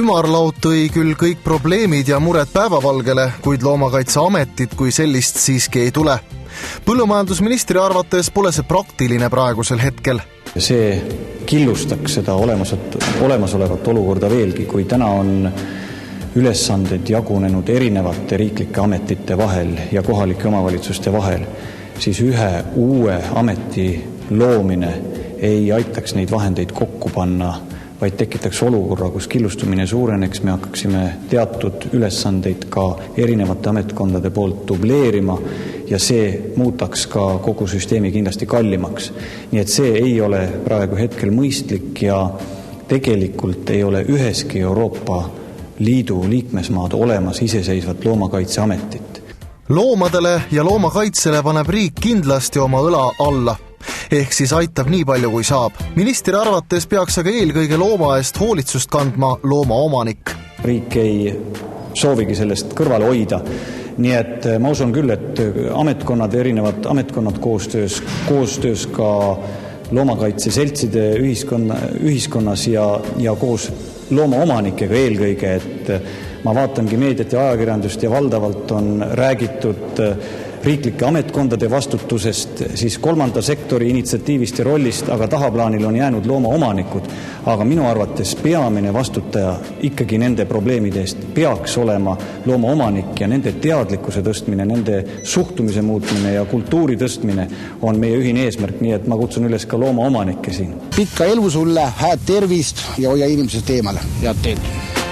Ümarlaud tõi küll kõik probleemid ja mured päevavalgele, kuid Loomakaitseametit kui sellist siiski ei tule. Põllumajandusministri arvates pole see praktiline praegusel hetkel. See killustaks seda olemasolevat olukorda veelgi, kui täna on ülesanded jagunenud erinevate riiklike ametite vahel ja kohalike omavalitsuste vahel, siis ühe uue ameti loomine ei aitaks neid vahendeid kokku panna, vaid tekitaks olukorra, kus killustumine suureneks, me hakkaksime teatud ülesandeid ka erinevate ametkondade poolt dubleerima ja see muutaks ka kogu süsteemi kindlasti kallimaks. Nii et see ei ole praegu hetkel mõistlik ja tegelikult ei ole üheski Euroopa Liidu liikmesmaad olemas iseseisvat loomakaitseametit. Loomadele ja loomakaitsele paneb riik kindlasti oma õla alla. Ehk siis aitab nii palju kui saab. Ministri arvates peaks aga eelkõige looma eest hoolitsust kandma looma omanik. Riik ei soovigi sellest kõrvale hoida. Nii et ma usun küll, et erinevad ametkonnad koostöös ka loomakaitseseltside ühiskonnas ja koos loomaomanikega eelkõige, et ma vaatangi meediat ja ajakirjandust ja valdavalt on räägitud riiklike ametkondade vastutusest, siis kolmanda sektori initsiatiivist ja rollist, aga tahaplaanil on jäänud loomaomanikud. Aga minu arvates peamine vastutaja ikkagi nende probleemide eest peaks olema loomaomanik ja nende teadlikkuse tõstmine, nende suhtumise muutmine ja kultuuri tõstmine on meie ühine eesmärk, nii et ma kutsun üles ka loomaomanikke siin. Pikka elu sulle, hääd tervist ja hoia inimesest eemale. Head teed!